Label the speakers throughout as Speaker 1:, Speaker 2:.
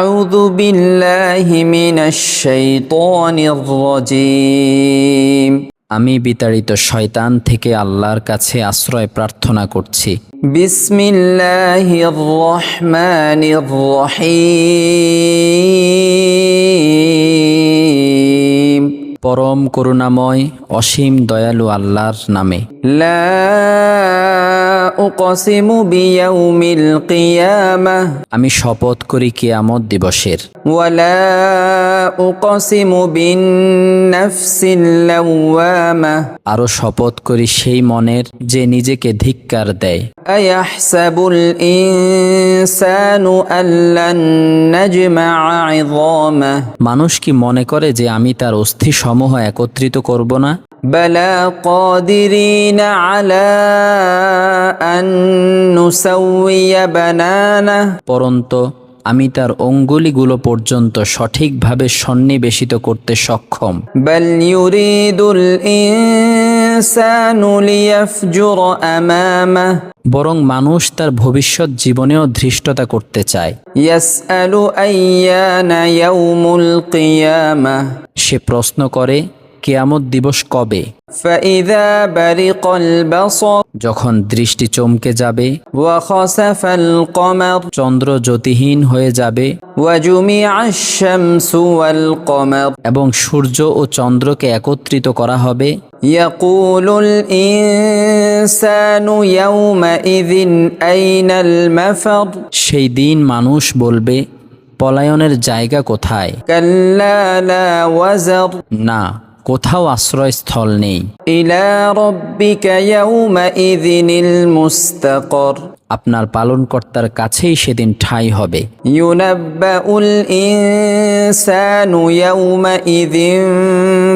Speaker 1: আউযু বিল্লাহি মিনাশ শাইতানির রাজীম।
Speaker 2: আমি বিতাড়িত শয়তান থেকে আল্লাহর কাছে আশ্রয় প্রার্থনা করছি।
Speaker 1: বিসমিল্লাহির রহমানির রহিম।
Speaker 2: পরম করুণাময় অসীম দয়ালু আল্লাহর নামে।
Speaker 1: লা উকসিমু বিয়াউমিল কিয়ামাহ।
Speaker 2: আমি শপথ করি কিয়ামত দিবসের।
Speaker 1: ওয়ালা উকসিমু বিন-নাফসিল লাওয়ামাহ।
Speaker 2: আরো শপথ করি সেই মনের যে নিজেকে ধিক্কার দেয়।
Speaker 1: আয়াহসাবুল ইনসানু আল্লান নাজমা'a 'ইযামাহ।
Speaker 2: মানুষ কি মনে করে যে আমি তার অস্থিসমূহ একত্রিত করব না?
Speaker 1: বালা কাদিরিনা আলা আন নুসাউইয়া বানানাহ।
Speaker 2: পরন্তু আমি তার অঙ্গুলিগুলো পর্যন্ত সঠিকভাবে সন্নিবেশিত করতে সক্ষম।
Speaker 1: বাল ইউরিদুল ইনসানু লিয়াফজুরা আমামাহ।
Speaker 2: বরং মানুষ তার ভবিষ্যৎ জীবনেও ধৃষ্টতা করতে চায়।
Speaker 1: ইয়াসআলু আইয়ানা ইয়াউমুল কিয়ামাহ।
Speaker 2: সে প্রশ্ন করে কিয়ামত দিবস কবে?
Speaker 1: ফাইযা বারিকাল বাসর।
Speaker 2: যখন দৃষ্টি চমকে যাবে,
Speaker 1: ওয়া খাসাফাল কমার।
Speaker 2: চন্দ্র জ্যোতিহীন হয়ে যাবে,
Speaker 1: ওয়া জুমি'আশ শামসু ওয়াল কমার।
Speaker 2: এবং সূর্য ও চন্দ্রকে একত্রিত করা হবে।
Speaker 1: ইয়াকুলুল ইনসানু ইয়াওমাইযিন আইনাল মাফার।
Speaker 2: সেই দিন মানুষ বলবে, পলায়নের জায়গা কোথায়?
Speaker 1: কাল্লা লা ওয়াজার।
Speaker 2: না, কোথাও আশ্রয়স্থল নেই।
Speaker 1: ইলা রাব্বিকা ইয়াওমাইযিনিল মুস্তাকার।
Speaker 2: আপনার পালনকর্তার কাছেই সেদিন ঠাঁই হবে।
Speaker 1: ইউনাব্বাউল ইনসানু ইয়াওমাইযিন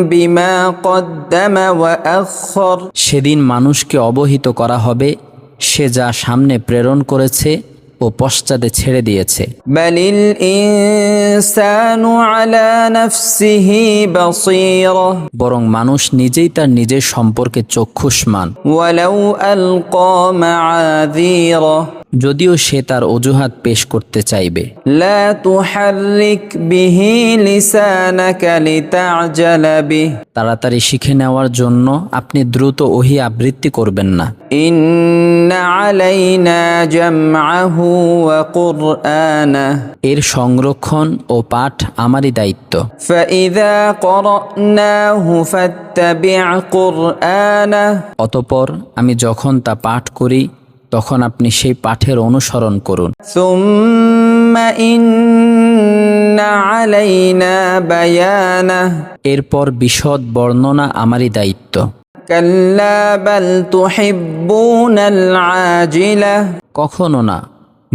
Speaker 1: বিমা কদ্দামা ওয়া আখখার।
Speaker 2: সেদিন মানুষকে অবহিত করা হবে সে যা সামনে প্রেরণ করেছে ও পশ্চাতে ছেড়ে দিয়েছে।
Speaker 1: বালিল ইনসানু আলা নাফসিহি বাসীরা।
Speaker 2: বরং মানুষ নিজেই তার নিজের সম্পর্কে চক্ষুষ্মান।
Speaker 1: ওয়ালাউ আলকা মাআযীরা।
Speaker 2: যদিও সে তার অজুহাত পেশ করতে চাইবে।
Speaker 1: লা তুহাররিক বিহি লিসানাকা লিতা'জালা বিহি।
Speaker 2: তাড়াতাড়ি শিখে নেওয়ার জন্য আপনি দ্রুত ওহী আবৃত্তি করবেন না।
Speaker 1: ইন্না আলাইনা জামআহু ওয়া কুরআনাহ।
Speaker 2: এর সংরক্ষণ ও পাঠ আমারই দায়িত্ব।
Speaker 1: ফাইযা ক্বরানাহু ফাত্তাবি' কুরআনাহ।
Speaker 2: অতঃপর আমি যখন তা পাঠ করি তখন আপনি সেই পাঠের অনুসরণ করুন।
Speaker 1: সুম্মা ইন্না আলাইনা বায়ানাহ।
Speaker 2: এরপর বিশদ বর্ণনা আমারই দায়িত্ব।
Speaker 1: কাল্লা বাল তুহিব্বুনাল আজিলাহ।
Speaker 2: কখনো না,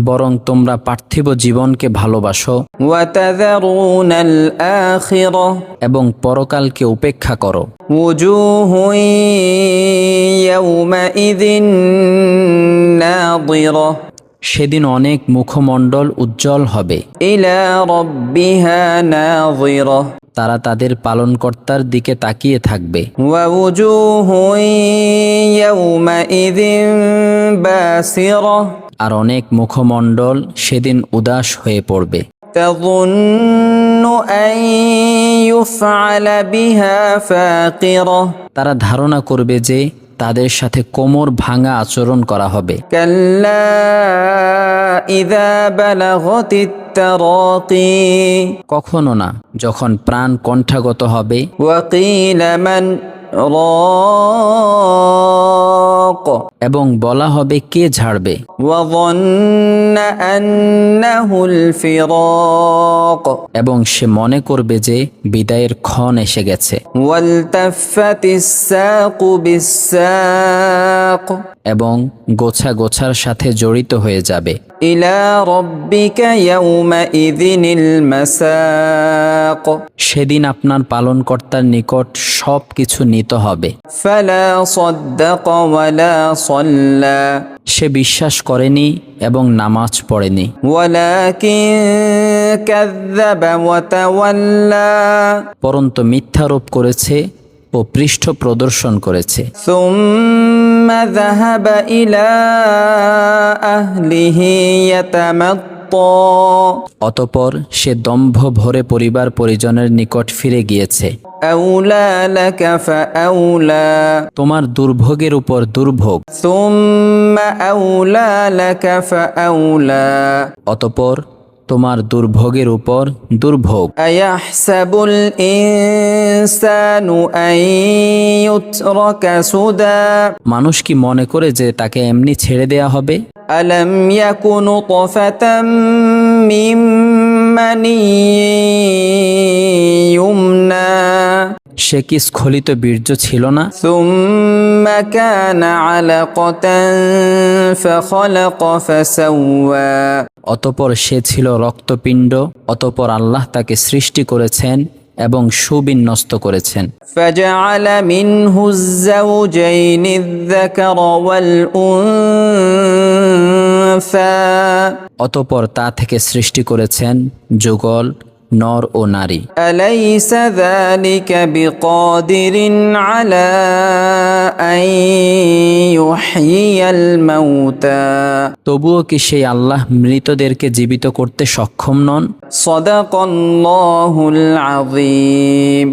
Speaker 2: বরং তোমরা পার্থিব জীবনকে ভালোবাসো
Speaker 1: ওয়া তাযারুনাল আখিরাহ।
Speaker 2: এবং পরকালকে উপেক্ষা করো।
Speaker 1: ওজুহুন ইয়াওমাইযিন নাযিরাহ।
Speaker 2: সেদিন অনেক মুখমণ্ডল উজ্জ্বল হবে।
Speaker 1: ইলা রাব্বিহা নাযিরাহ।
Speaker 2: তারা তাদের পালনকর্তার দিকে তাকিয়ে থাকবে।
Speaker 1: ওয়া ওজুহুন ইয়াওমাইযিন বাসিরাহ।
Speaker 2: আর অনেক মুখমণ্ডল সেদিন উদাস হয়ে পড়বে।
Speaker 1: তাযুন্নু আন ইউফআলা বিহা ফাকিরাহ।
Speaker 2: তারা ধারণা করবে যে তাদের সাথে কোমর ভাঙা আচরণ করা হবে।
Speaker 1: কাল্লা ইযা বালাগাতিত তারাকি।
Speaker 2: কখনো না, যখন প্রাণ কণ্ঠাগত হবে।
Speaker 1: ওয়া কিলা মান রাক।
Speaker 2: এবং বলা হবে কে ঝাড়বে।
Speaker 1: ওয়া যান্না আন্নাহুল ফিরাক।
Speaker 2: এবং সে মনে করবে যে বিদায়ের ক্ষণ এসে গেছে।
Speaker 1: ওয়ালতাফাতিস সাকু বিস-সাক।
Speaker 2: এবং গোছা গোছার সাথে জড়িত হয়ে যাবে।
Speaker 1: ইলা রাব্বিকা ইয়াওমাইযিনিল মাসাক।
Speaker 2: সেদিন আপনার পালনকর্তার নিকট সব কিছু নিত হবে।
Speaker 1: ফালা সাদ্দাকা ওয়ালা সাল্লা।
Speaker 2: সে বিশ্বাস করেনি এবং নামাজ পড়েনি।
Speaker 1: ওয়ালাকিন কাযযাবা ওয়া তাওয়াল্লা।
Speaker 2: পরন্তু মিথ্যারোপ করেছে ও পৃষ্ঠ প্রদর্শন করেছে।
Speaker 1: সুম্মা যাহাবা ইলা আহলিহি ইয়াতামাত্তা।
Speaker 2: অতপর সে দম্ভ ভরে পরিবার পরিজনের নিকট ফিরে গিয়েছে।
Speaker 1: أولى لك فأولى
Speaker 2: তোমার দুর্ভোগের উপর দুর্ভোগ।
Speaker 1: ثم أولى لك فأولى
Speaker 2: অতপর তোমার দুর্ভোগের উপর দুর্ভোগ।
Speaker 1: أيحسب الإنسان أن يترك سدى
Speaker 2: মানুষ কি মনে করে যে তাকে এমনি ছেড়ে দেয়া হবে?
Speaker 1: ألم يك نطفة من مني يمنى
Speaker 2: সে কি স্খলিত বীর্য ছিল না?
Speaker 1: ثم كان علقة فخلق فسوى
Speaker 2: অতপর সে ছিল রক্তপিণ্ড, অতপর আল্লাহ তাকে সৃষ্টি করেছেন এবং সুবিন্যস্ত করেছেন।
Speaker 1: فجعل منه الزوجين الذكر والأنثى
Speaker 2: অতপর তা থেকে সৃষ্টি করেছেন যুগল, নর ও নারী।
Speaker 1: أليس ذلك بقادر على أن يحيي الموتى
Speaker 2: তবুও কি সেই আল্লাহ মৃতদেরকে জীবিত করতে সক্ষম নন?
Speaker 1: صدق الله العظيم